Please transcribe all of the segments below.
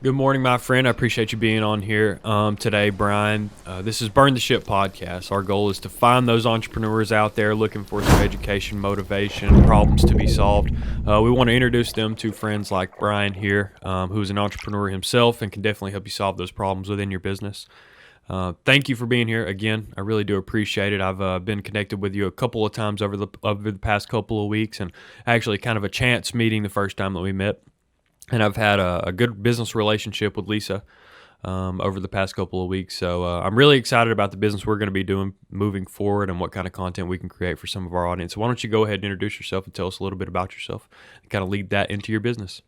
Good morning, my friend. I appreciate you being on here today, Brian. This is Burn the Ship podcast. Our goal is to find those entrepreneurs out there looking for some education, motivation, problems to be solved. We want to introduce them to friends like Brian here, who's an entrepreneur himself and can definitely help you solve those problems within your business. Thank you for being here again. I really do appreciate it. I've been connected with you a couple of times over the past couple of weeks, and actually kind of a chance meeting the first time that we met. And I've had a good business relationship with Lisa over the past couple of weeks. So I'm really excited about the business we're going to be doing moving forward and what kind of content we can create for some of our audience. So why don't you go ahead and introduce yourself and tell us a little bit about yourself and kind of lead that into your business.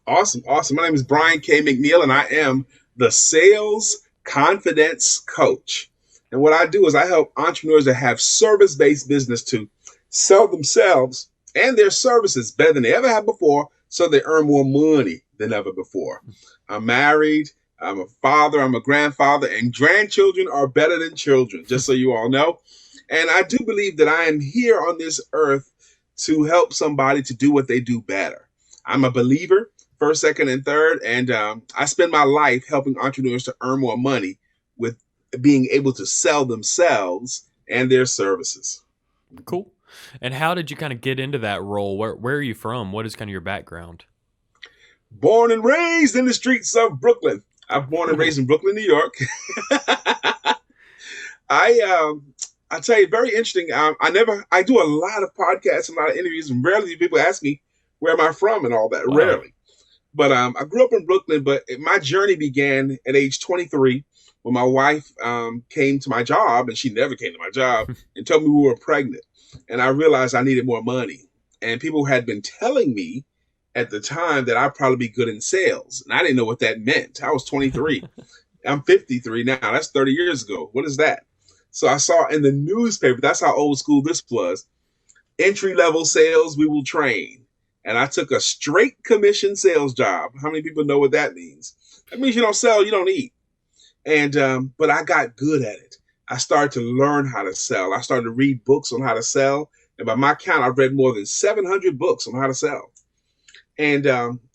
Awesome. My name is Brian K. McNeill, and I am the Sales Confidence Coach. And what I do is I help entrepreneurs that have service-based business to sell themselves and their services better than they ever have before, so they earn more money than ever before. I'm married, I'm a father, I'm a grandfather, and grandchildren are better than children, just so you all know. And I do believe that I am here on this earth to help somebody to do what they do better. I'm a believer, first, second, and third, and I spend my life helping entrepreneurs to earn more money with being able to sell themselves and their services. Cool. And how did you kind of get into that role? Where are you from? What is kind of your background? Born and raised in the streets of Brooklyn. I'm born and raised in Brooklyn, New York. I tell you, very interesting. I do a lot of podcasts, a lot of interviews, and rarely do people ask me where am I from and all that. Wow. Rarely. But I grew up in Brooklyn, but my journey began at age 23 when my wife came to my job, and she never came to my job, and told me we were pregnant. And I realized I needed more money. And people had been telling me at the time that I'd probably be good in sales. And I didn't know what that meant. I was 23. I'm 53 now. That's 30 years ago. What is that? So I saw in the newspaper, that's how old school this was, entry-level sales, we will train. And I took a straight commission sales job. How many people know what that means? That means you don't sell, you don't eat. And but I got good at it. I started to learn how to sell. I started to read books on how to sell. And by my count, I've read more than 700 books on how to sell. And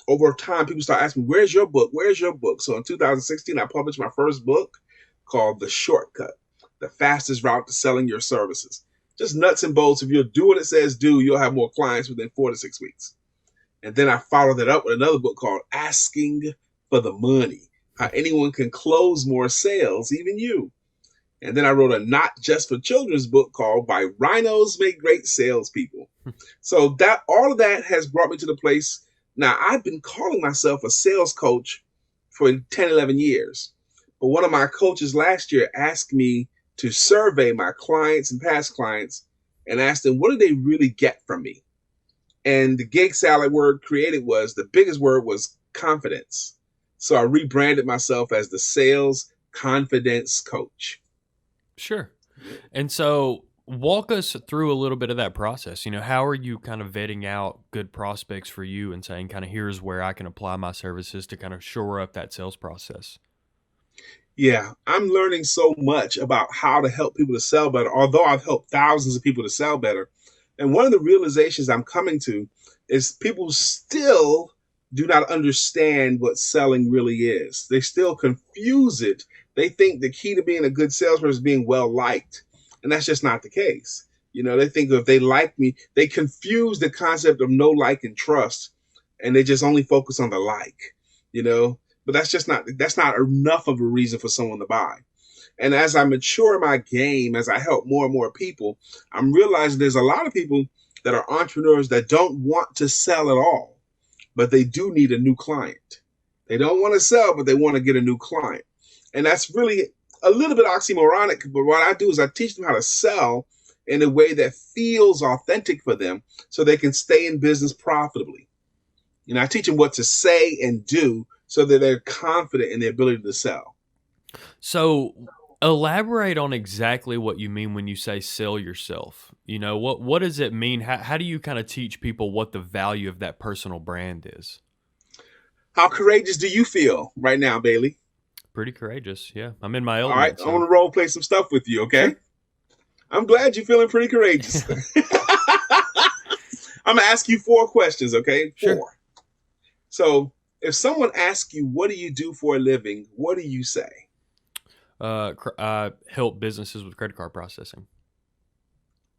over time, people start asking me, where's your book? Where's your book? So in 2016, I published my first book called The Shortcut, the fastest route to selling your services. Just nuts and bolts. If you'll do what it says do, you'll have more clients within 4 to 6 weeks. And then I followed that up with another book called Asking for the Money, how anyone can close more sales, even you. And then I wrote a not just for children's book called Why Rhinos Make Great Salespeople. So that all of that has brought me to the place. Now, I've been calling myself a sales coach for 10, 11 years. But one of my coaches last year asked me to survey my clients and past clients and ask them, what do they really get from me? And the gig salad word created the biggest word was confidence. So I rebranded myself as the Sales Confidence Coach. Sure. And so walk us through a little bit of that process. How are you kind of vetting out good prospects for you and saying kind of here's where I can apply my services to kind of shore up that sales process? Yeah, I'm learning so much about how to help people to sell better, although I've helped thousands of people to sell better. And one of the realizations I'm coming to is people still do not understand what selling really is. They still confuse it. They think the key to being a good salesperson is being well liked. And that's just not the case. They think if they like me, they confuse the concept of know, like, and trust. And they just only focus on the like, but that's not enough of a reason for someone to buy. And as I mature in my game, as I help more and more people, I'm realizing there's a lot of people that are entrepreneurs that don't want to sell at all, but they do need a new client. They don't want to sell, but they want to get a new client. And that's really a little bit oxymoronic, but what I do is I teach them how to sell in a way that feels authentic for them so they can stay in business profitably. I teach them what to say and do so that they're confident in their ability to sell. So elaborate on exactly what you mean when you say sell yourself. What does it mean? How do you kind of teach people what the value of that personal brand is? How courageous do you feel right now, Bailey? Pretty courageous. Yeah. I'm in my element. All right. I want to role play some stuff with you. Okay. Sure. I'm glad you're feeling pretty courageous. I'm going to ask you 4 questions. Okay. 4. Sure. So If someone asks you, what do you do for a living? What do you say? I help businesses with credit card processing.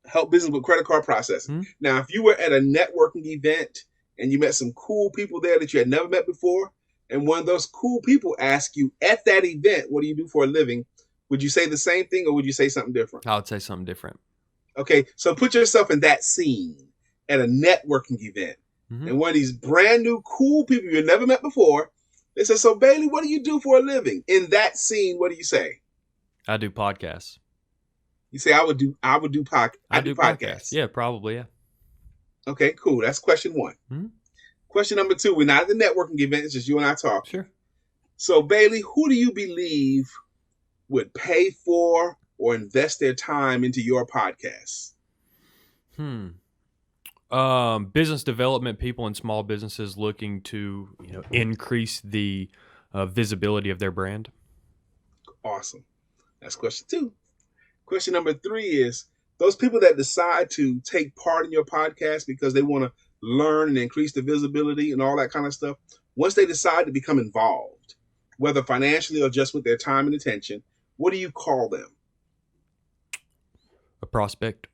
Help business with credit card processing. Hmm? Now, if you were at a networking event and you met some cool people there that you had never met before, and one of those cool people asked you at that event, what do you do for a living? Would you say the same thing or would you say something different? I would say something different. Okay, so put yourself in that scene at a networking event. Hmm. And one of these brand new cool people you've never met before, they say, so Bailey, what do you do for a living? In that scene, what do you say? I do podcasts. You say, I would do podcasts. Yeah, probably. Yeah. Okay, cool. That's question one. Hmm. Question number two, we're not at the networking event, it's just you and I talking. Sure. So Bailey, who do you believe would pay for or invest their time into your podcast? Business development people and small businesses looking to increase the visibility of their brand. Awesome. That's question two. Question number three is those people that decide to take part in your podcast because they want to learn and increase the visibility and all that kind of stuff. Once they decide to become involved, whether financially or just with their time and attention, what do you call them? A prospect.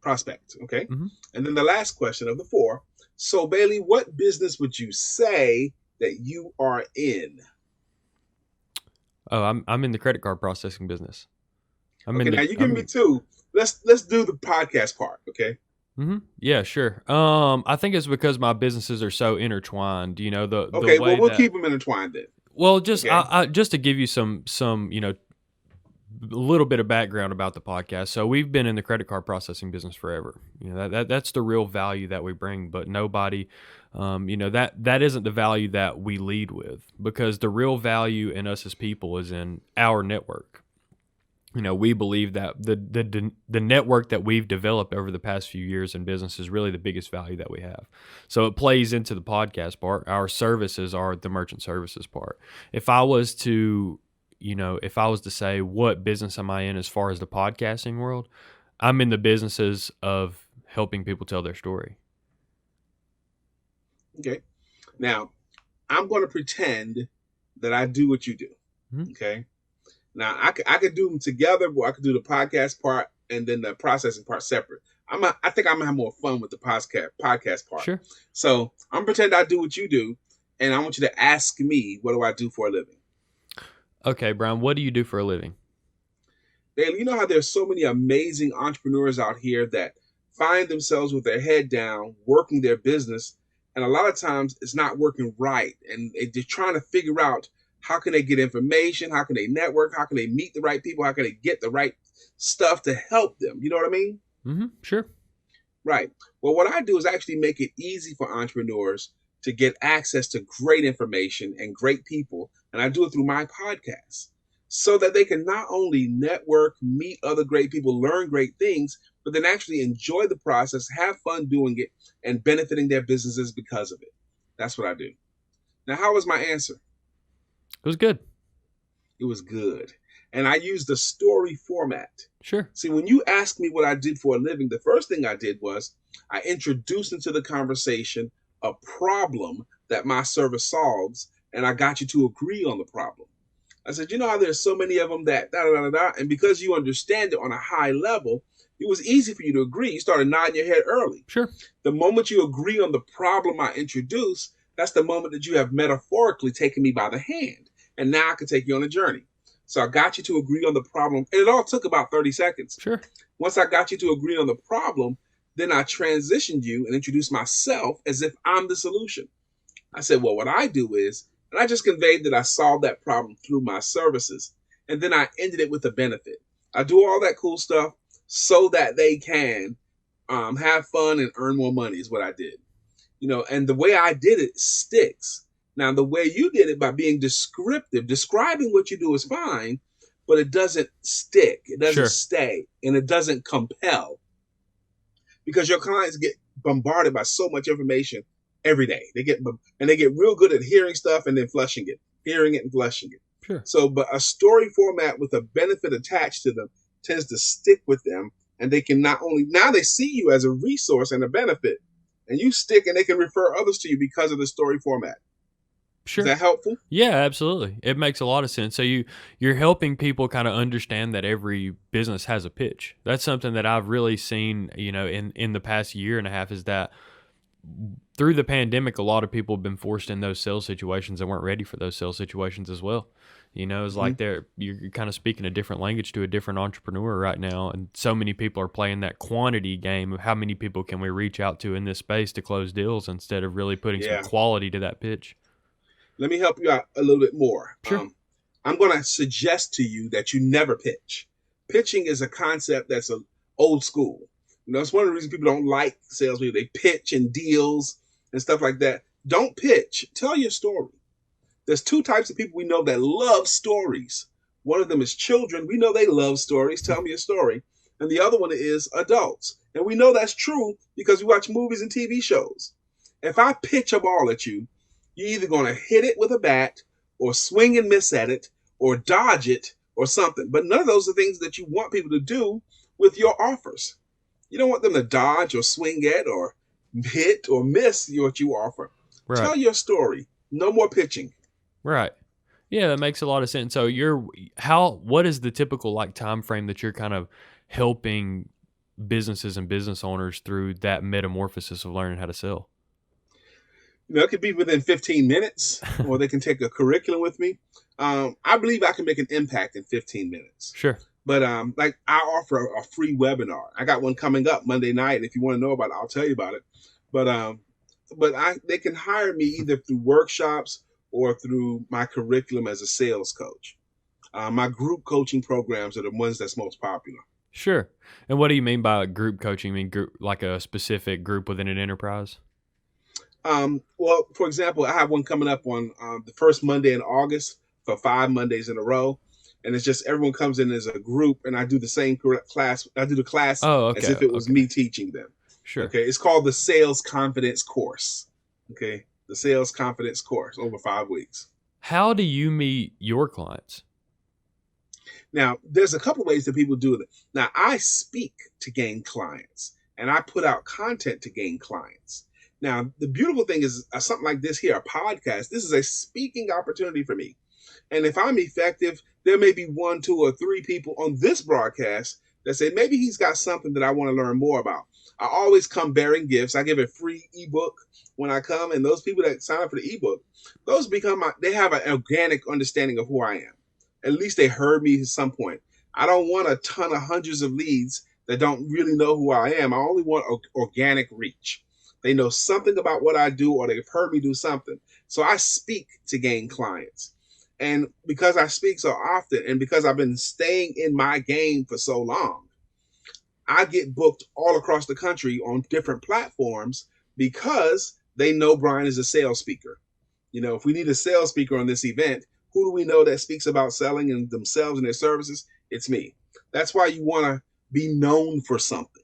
Prospect. Okay. Mm-hmm. And then the last question of the four. So Bailey, what business would you say that you are in? Oh, I'm in the credit card processing business. Now you give me two. Let's do the podcast part, okay? Mm-hmm. Yeah, sure. I think it's because my businesses are so intertwined. Okay, the way we'll keep them intertwined then. Well, just Okay. I just to give you some a little bit of background about the podcast. So we've been in the credit card processing business forever. That's the real value that we bring, but nobody, that isn't the value that we lead with, because the real value in us as people is in our network. We believe that the network that we've developed over the past few years in business is really the biggest value that we have. So it plays into the podcast part. Our services are the merchant services part. If I was to say, what business am I in as far as the podcasting world, I'm in the businesses of helping people tell their story. Okay. Now, I'm going to pretend that I do what you do. Mm-hmm. Okay. Now, I could do them together, but I could do the podcast part and then the processing part separate. I think I'm going to have more fun with the podcast part. Sure. So I'm pretending I do what you do, and I want you to ask me, what do I do for a living? Okay, Brian, what do you do for a living? Bailey, you know how there's so many amazing entrepreneurs out here that find themselves with their head down, working their business, and a lot of times it's not working right, and they're trying to figure out how can they get information, how can they network, how can they meet the right people, how can they get the right stuff to help them. You know what I mean? Mm-hmm. Sure. Right. Well, what I do is actually make it easy for entrepreneurs to get access to great information and great people, and I do it through my podcast, so that they can not only network, meet other great people, learn great things, but then actually enjoy the process, have fun doing it, and benefiting their businesses because of it. That's what I do. Now, how was my answer? It was good. It was good. And I used the story format. Sure. See, when you asked me what I did for a living, the first thing I did was I introduced into the conversation a problem that my service solves, and I got you to agree on the problem. I said, you know how there's so many of them that da-da-da-da-da, and because you understand it on a high level, it was easy for you to agree. You started nodding your head early. Sure. The moment you agree on the problem I introduced, that's the moment that you have metaphorically taken me by the hand. And now I can take you on a journey. So I got you to agree on the problem. And it all took about 30 seconds. Sure. Once I got you to agree on the problem, then I transitioned you and introduced myself as if I'm the solution. I said, well, what I do is, and I just conveyed that I solved that problem through my services. And then I ended it with a benefit. I do all that cool stuff so that they can have fun and earn more money is what I did. And the way I did it sticks. Now, the way you did it by being descriptive, describing what you do is fine, but it doesn't stick. It doesn't stay, and it doesn't compel. Because your clients get bombarded by so much information every day. They get real good at hearing stuff and then flushing it, hearing it and flushing it. Sure. So, but a story format with a benefit attached to them tends to stick with them, and they can now they see you as a resource and a benefit, and you stick, and they can refer others to you because of the story format. Is Sure. that helpful? Yeah, absolutely. It makes a lot of sense. So you're helping people kind of understand that every business has a pitch. That's something that I've really seen, in the past year and a half, is that through the pandemic, a lot of people have been forced in those sales situations and weren't ready for those sales situations as well. It's Hmm. like you're kind of speaking a different language to a different entrepreneur right now, and so many people are playing that quantity game of how many people can we reach out to in this space to close deals instead of really putting some Yeah. quality to that pitch. Let me help you out a little bit more. Sure. I'm going to suggest to you that you never pitch. Pitching is a concept that's old school. It's one of the reasons people don't like salespeople. They pitch and deals and stuff like that. Don't pitch. Tell your story. There's two types of people we know that love stories. One of them is children. We know they love stories. Tell me a story. And the other one is adults. And we know that's true because we watch movies and TV shows. If I pitch a ball at you, you're either going to hit it with a bat or swing and miss at it or dodge it or something. But none of those are things that you want people to do with your offers. You don't want them to dodge or swing at or hit or miss what you offer. Right. Tell your story. No more pitching. Right. Yeah, that makes a lot of sense. So what is the typical like time frame that you're kind of helping businesses and business owners through that metamorphosis of learning how to sell? It could be within 15 minutes, or they can take a curriculum with me. I believe I can make an impact in 15 minutes. Sure. But like I offer a free webinar. I got one coming up Monday night. If you want to know about it, I'll tell you about it. But they can hire me either through workshops or through my curriculum as a sales coach. My group coaching programs are the ones that's most popular. Sure. And what do you mean by group coaching? You mean group, like a specific group within an enterprise? Well, for example, I have one coming up on the first Monday in August for 5 Mondays in a row. And it's just everyone comes in as a group, and I do the same class. I do the class Oh, as okay. if it was Okay. me teaching them. Sure. Okay. It's called the Sales Confidence Course. Okay. The Sales Confidence Course over 5 weeks. How do you meet your clients? Now, there's a couple ways that people do it. Now, I speak to gain clients, and I put out content to gain clients. Now, the beautiful thing is something like this here, a podcast. This is a speaking opportunity for me. And if I'm effective, there may be 1, 2, or 3 people on this broadcast that say, maybe he's got something that I want to learn more about. I always come bearing gifts. I give a free ebook when I come, and those people that sign up for the ebook, they have an organic understanding of who I am. At least they heard me at some point. I don't want a ton of hundreds of leads that don't really know who I am. I only want organic reach. They know something about what I do, or they've heard me do something. So I speak to gain clients. And because I speak so often, and because I've been staying in my game for so long, I get booked all across the country on different platforms because they know Brian is a sales speaker. If we need a sales speaker on this event, who do we know that speaks about selling and themselves and their services? It's me. That's why you want to be known for something.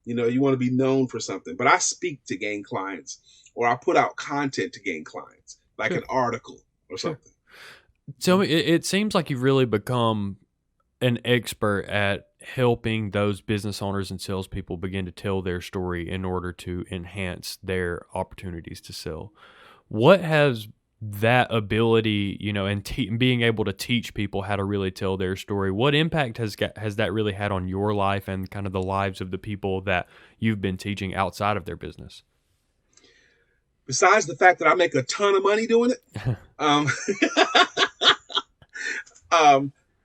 You want to be known for something. But I speak to gain clients, or I put out content to gain clients, like Sure. an article or Sure. something. Tell me, it seems like you've really become an expert at helping those business owners and salespeople begin to tell their story in order to enhance their opportunities to sell. What has that ability, and being able to teach people how to really tell their story, what impact has that really had on your life and kind of the lives of the people that you've been teaching outside of their business? Besides the fact that I make a ton of money doing it, um,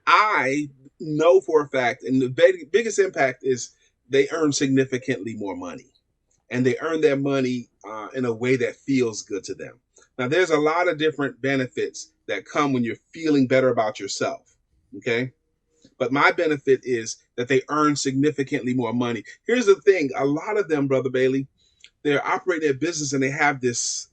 I know for a fact, and the biggest impact is they earn significantly more money, and they earn their money in a way that feels good to them. Now, there's a lot of different benefits that come when you're feeling better about yourself. Okay. But my benefit is that they earn significantly more money. Here's the thing. A lot of them, Brother Bailey, they're operating their business and they have this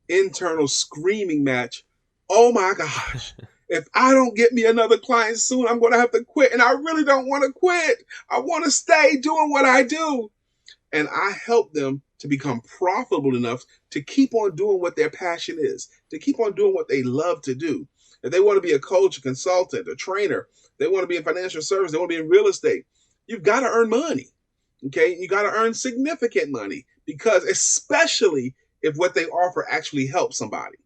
internal screaming match. Oh my gosh. If I don't get me another client soon, I'm going to have to quit. And I really don't want to quit. I want to stay doing what I do. And I help them to become profitable enough to keep on doing what their passion is, to keep on doing what they love to do. If they want to be a coach, a consultant, a trainer, they want to be in financial service, they want to be in real estate, you've got to earn money. Okay. You got to earn significant money, because especially if what they offer actually helps somebody.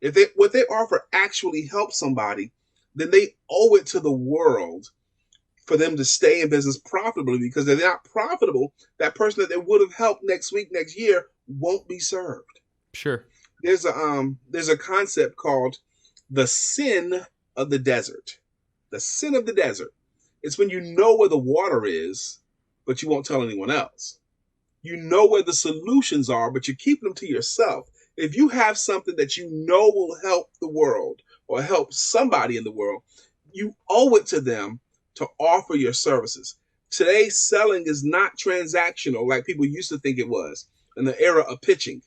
If they what they offer actually helps somebody, then they owe it to the world for them to stay in business profitably, because if they're not profitable, that person that they would have helped next week, next year won't be served. Sure. There's a concept called the sin of the desert. The sin of the desert. It's when you know where the water is, but you won't tell anyone else. You know where the solutions are, but you keep them to yourself. If you have something that you know will help the world or help somebody in the world, you owe it to them to offer your services. Today, selling is not transactional like people used to think it was in the era of pitching.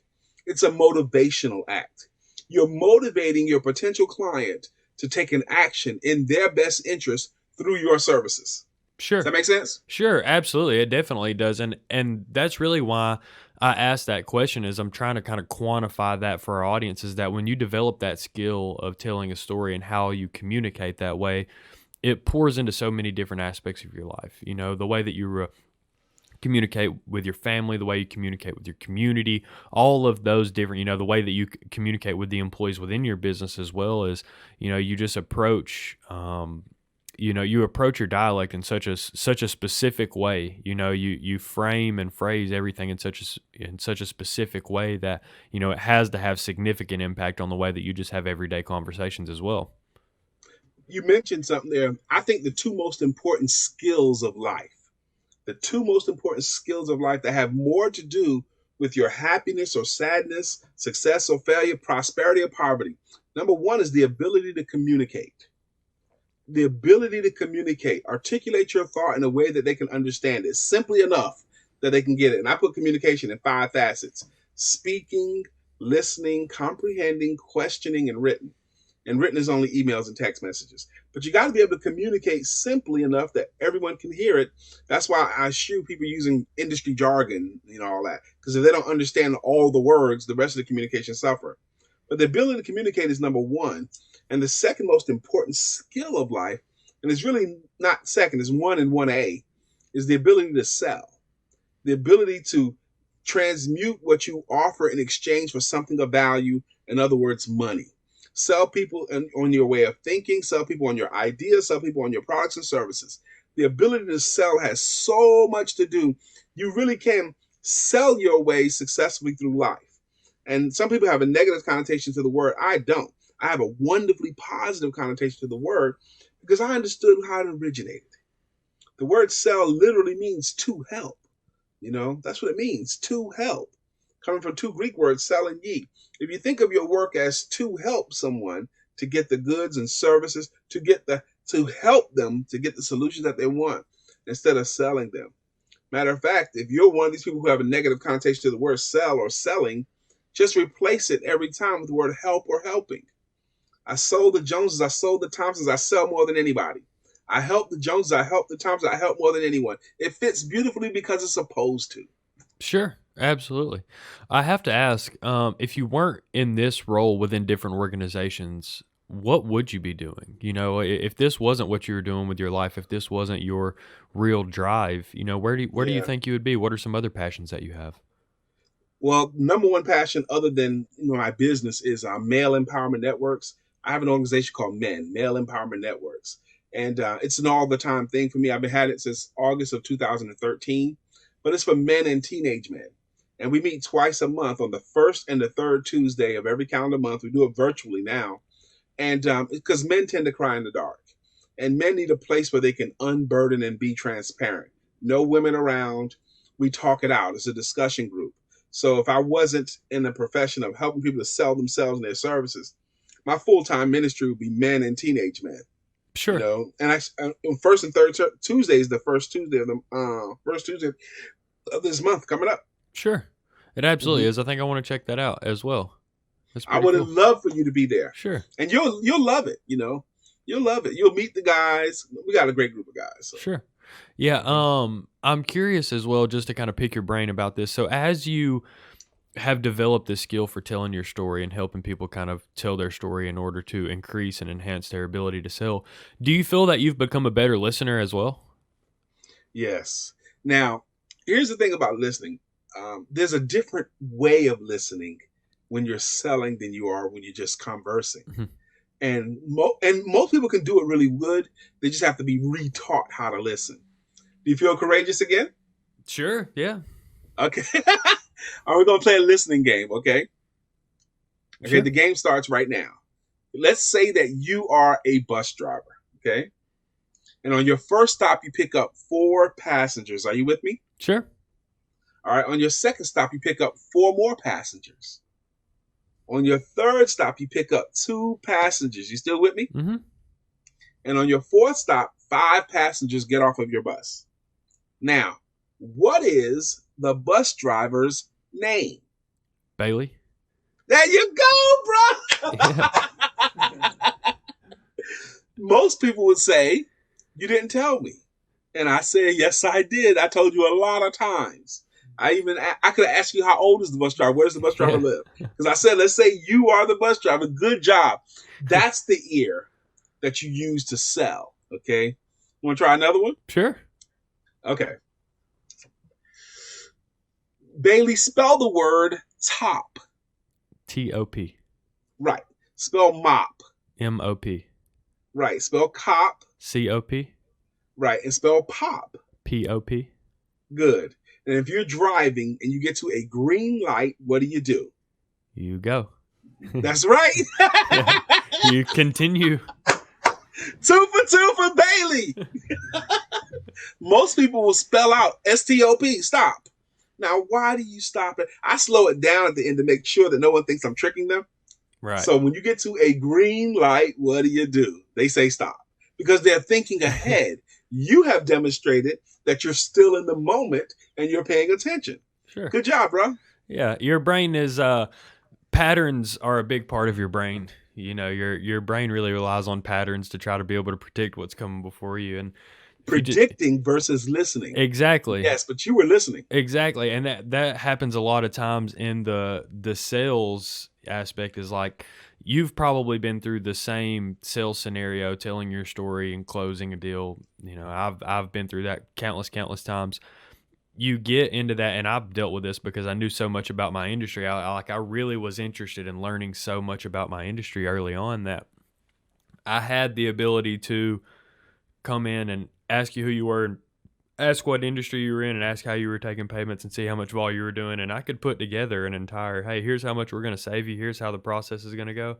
It's a motivational act. You're motivating your potential client to take an action in their best interest through your services. Does that Sure. make sense? Sure, absolutely. It definitely does. And that's really why I asked that question is I'm trying to kind of quantify that for our audience is that when you develop that skill of telling a story and how you communicate that way, it pours into so many different aspects of your life. You know, the way that you communicate with your family, the way you communicate with your community, all of those different, the way that you communicate with the employees within your business as well as, you just approach, you approach your dialect in such a specific way. You frame and phrase everything in such a specific way that, it has to have significant impact on the way that you just have everyday conversations as well. You mentioned something there. I think the two most important skills of life, the two most important skills of life that have more to do with your happiness or sadness, success or failure, prosperity or poverty. Number one is the ability to communicate. The ability to communicate, articulate your thought in a way that they can understand it simply enough that they can get it. And I put communication in 5 facets: speaking, listening, comprehending, questioning, and written. And written is only emails and text messages. But you got to be able to communicate simply enough that everyone can hear it. That's why I eschew people using industry jargon, all that. Because if they don't understand all the words, the rest of the communication suffer. But the ability to communicate is number one. And the second most important skill of life, and it's really not second, it's one and 1A, is the ability to sell. The ability to transmute what you offer in exchange for something of value, in other words, money. Sell people on your way of thinking, sell people on your ideas, sell people on your products and services. The ability to sell has so much to do. You really can sell your way successfully through life. And some people have a negative connotation to the word. I don't. I have a wonderfully positive connotation to the word because I understood how it originated. The word sell literally means to help. That's what it means, to help. Coming from two Greek words, sell and ye. If you think of your work as to help someone to get the goods and services, to help them to get the solutions that they want instead of selling them. Matter of fact, if you're one of these people who have a negative connotation to the word sell or selling, just replace it every time with the word help or helping. I sold the Joneses, I sold the Thompsons, I sell more than anybody. I help the Joneses, I help the Thompsons, I help more than anyone. It fits beautifully because it's supposed to. Sure, absolutely. I have to ask, if you weren't in this role within different organizations, what would you be doing? If this wasn't what you were doing with your life, if this wasn't your real drive, where do you Yeah. think you would be? What are some other passions that you have? Well, number one passion other than my business is male empowerment networks. I have an organization called Male Empowerment Networks, and it's an all the time thing for me. I've been had it since August of 2013, but it's for men and teenage men. And we meet twice a month on the first and the third Tuesday of every calendar month. We do it virtually now, and because men tend to cry in the dark, and men need a place where they can unburden and be transparent. No women around. We talk it out. It's a discussion group. So if I wasn't in the profession of helping people to sell themselves and their services, my full-time ministry would be men and teenage men. Sure, And first and third Tuesday is the first Tuesday of this month coming up. sure. It absolutely hmm is. I think I want to check that out as well. That's I pretty would have cool. loved for you to be there, Sure, and you'll love it. You'll love it. You'll meet the guys. We got a great group of guys. So. sure. Yeah, Mhm. I'm curious as well, just to kind of pick your brain about this. So as you have developed this skill for telling your story and helping people kind of tell their story in order to increase and enhance their ability to sell, do you feel that you've become a better listener as well? Yes. Now, here's the thing about listening. There's a different way of listening when you're selling than you are when you're just conversing. Mhm. And most people can do it really good. They just have to be retaught how to listen. Do you feel courageous again? Sure. Yeah. Okay. Are we going to play a listening game? Okay. Okay. Sure. The game starts right now. Let's say that you are a bus driver. Okay. And on your first stop, you pick up 4 passengers. Are you with me? Sure. All right. On your second stop, you pick up 4 more passengers. On your third stop, you pick up 2 passengers. You still with me? Mm-hmm. And on your fourth stop, 5 passengers get off of your bus. Now, what is the bus driver's name? Bailey. There you go, bro. Yeah. Most people would say, you didn't tell me. And I said, yes, I did. I told you a lot of times. I could have asked you, how old is the bus driver? Where does the bus driver live? Because I said, let's say you are the bus driver. Good job. That's the ear that you use to sell. Okay. You want to try another one? Sure. Okay. Bailey, spell the word top. T-O-P. Right. Spell mop. M-O-P. Right. Spell cop. C-O-P. Right. And spell pop. P-O-P. Good. And if you're driving and you get to a green light, what do? You go. That's right. Yeah. You continue. 2 for 2 for Bailey. Most people will spell out S-T-O-P. Stop. Now, why do you stop it? I slow it down at the end to make sure that no one thinks I'm tricking them. Right. So when you get to a green light, what do? They say stop because they're thinking ahead. You have demonstrated that you're still in the moment and you're paying attention. Sure. Good job, bro. Yeah. Your brain is, patterns are a big part of your brain. You know, your brain really relies on patterns to try to be able to predict what's coming before you. And predicting versus listening. Exactly. Yes, but you were listening. Exactly. And that happens a lot of times in the sales aspect. Is like, you've probably been through the same sales scenario, telling your story and closing a deal. You know, I've been through that countless times. You get into that, and I've dealt with this because I knew so much about my industry. I really was interested in learning so much about my industry early on that I had the ability to come in and ask you who you were, and ask what industry you were in, and ask how you were taking payments, and see how much volume you were doing. And I could put together an entire, hey, here's how much we're going to save you. Here's how the process is going to go.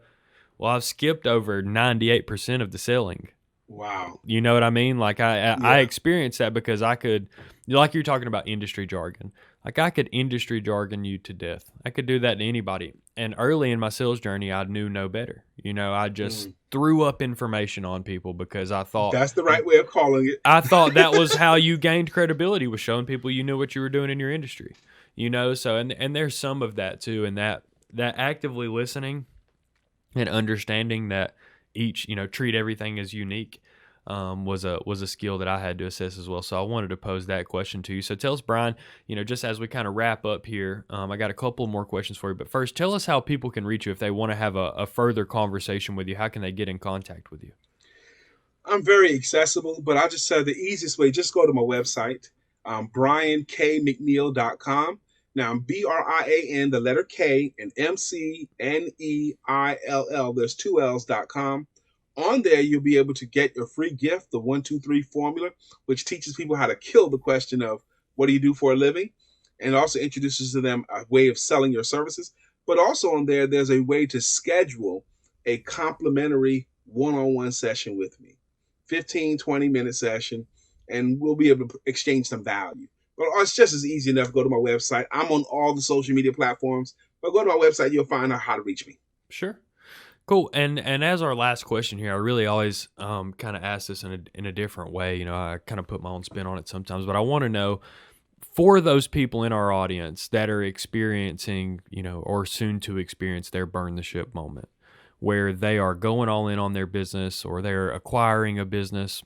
Well, I've skipped over 98% of the selling. Wow. You know what I mean? Like I experienced that because I could, like you're talking about industry jargon. Like I could industry jargon you to death. I could do that to anybody. And early in my sales journey, I knew no better. You know, I just threw up information on people because I thought that's the right way of calling it. I thought that was how you gained credibility, was showing people you knew what you were doing in your industry. You know, so and there's some of that too, and that actively listening and understanding that each, you know, treat everything as unique was a skill that I had to assess as well. So I wanted to pose that question to you. So tell us, Brian, you know, just as we kind of wrap up here, I got a couple more questions for you. But first, tell us how people can reach you if they want to have a further conversation with you. How can they get in contact with you? I'm very accessible, but I just said the easiest way, just go to my website, briankmcneill.com. Now, I'm BRIAN, the letter K, and MCNEILL. There's 2 L's.com. On there, you'll be able to get your free gift, the 1, 2, 3 formula, which teaches people how to kill the question of what do you do for a living, and also introduces to them a way of selling your services. But also on there, there's a way to schedule a complimentary one-on-one session with me, 15, 20-minute session, and we'll be able to exchange some value. But it's just as easy enough to go to my website. I'm on all the social media platforms, but go to my website, you'll find out how to reach me. Sure. Cool. And as our last question here, I really always kind of ask this in a different way. You know, I kind of put my own spin on it sometimes, but I want to know, for those people in our audience that are experiencing, you know, or soon to experience their burn the ship moment, where they are going all in on their business, or they're acquiring a business,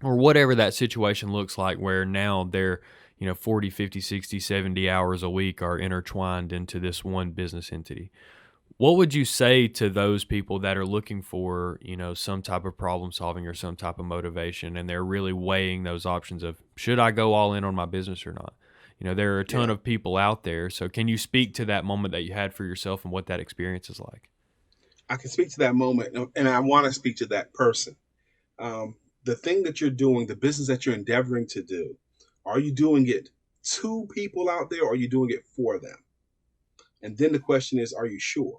or whatever that situation looks like, where now they're, you know, 40, 50, 60, 70 hours a week are intertwined into this one business entity. What would you say to those people that are looking for, you know, some type of problem solving or some type of motivation, and they're really weighing those options of, should I go all in on my business or not? there are a ton Yeah. of people out there. So can you speak to that moment that you had for yourself and what that experience is like? I can speak to that moment, and I want to speak to that person. The thing that you're doing, the business that you're endeavoring to do, are you doing it to people out there, or are you doing it for them? And then the question is, are you sure?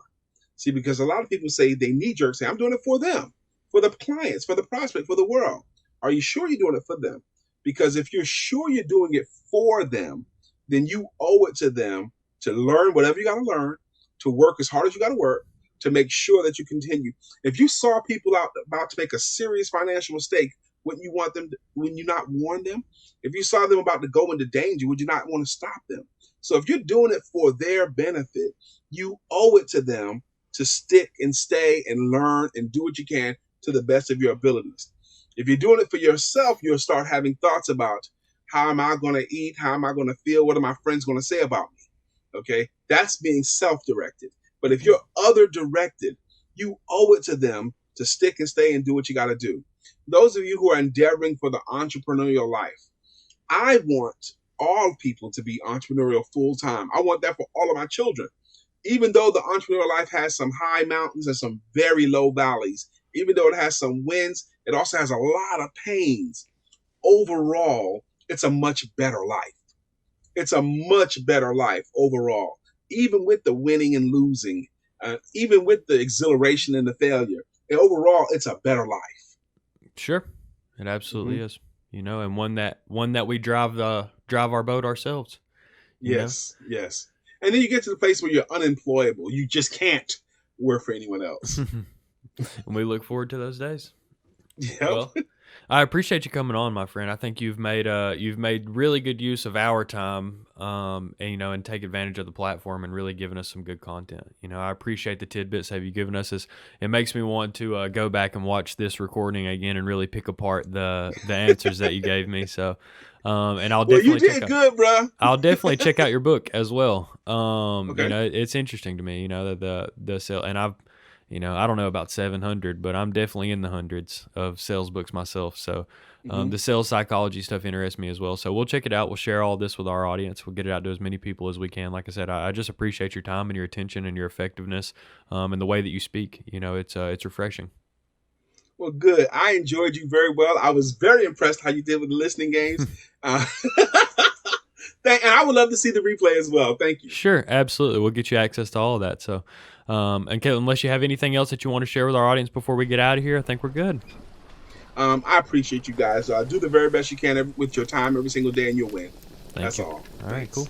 See, because a lot of people say they knee jerk say, I'm doing it for them, for the clients, for the prospect, for the world. Are you sure you're doing it for them? Because if you're sure you're doing it for them, then you owe it to them to learn whatever you got to learn, to work as hard as you got to work, to make sure that you continue. If you saw people out about to make a serious financial mistake, wouldn't you want them to, wouldn't you not warn them? If you saw them about to go into danger, would you not want to stop them? So if you're doing it for their benefit, you owe it to them to stick and stay and learn and do what you can to the best of your abilities. If you're doing it for yourself, you'll start having thoughts about, how am I going to eat? How am I going to feel? What are my friends going to say about me? Okay, that's being self-directed. But if you're other-directed, you owe it to them to stick and stay and do what you got to do. Those of you who are endeavoring for the entrepreneurial life, I want all people to be entrepreneurial full-time. I want that for all of my children. Even though the entrepreneurial life has some high mountains and some very low valleys, even though it has some wins, it also has a lot of pains. Overall, it's a much better life. It's a much better life overall, even with the winning and losing, even with the exhilaration and the failure. And overall, it's a better life. Sure, it absolutely is. And one that we drive our boat ourselves. Yes. And then you get to the place where you're unemployable. You just can't work for anyone else. And we look forward to those days. Yep. Well, I appreciate you coming on, my friend. I think you've made really good use of our time, and take advantage of the platform and really given us some good content. I appreciate the tidbits that you've given us. It makes me want to go back and watch this recording again and really pick apart the answers that you gave me. So, and I'll definitely you did good, bro. I'll definitely check out your book as well. Okay. It's interesting to me, the sale, and I don't know about 700, but I'm definitely in the hundreds of sales books myself. So the sales psychology stuff interests me as well. So we'll check it out. We'll share all this with our audience. We'll get it out to as many people as we can. Like I said, I just appreciate your time and your attention and your effectiveness, and the way that you speak. It's refreshing. Well, good. I enjoyed you very well. I was very impressed how you did with the listening games. And I would love to see the replay as well. Thank you. Sure, absolutely. We'll get you access to all of that. So, and Caitlin, unless you have anything else that you want to share with our audience before we get out of here, I think we're good. I appreciate you guys. Do the very best you can with your time every single day, and you'll win. That's all. All right, cool.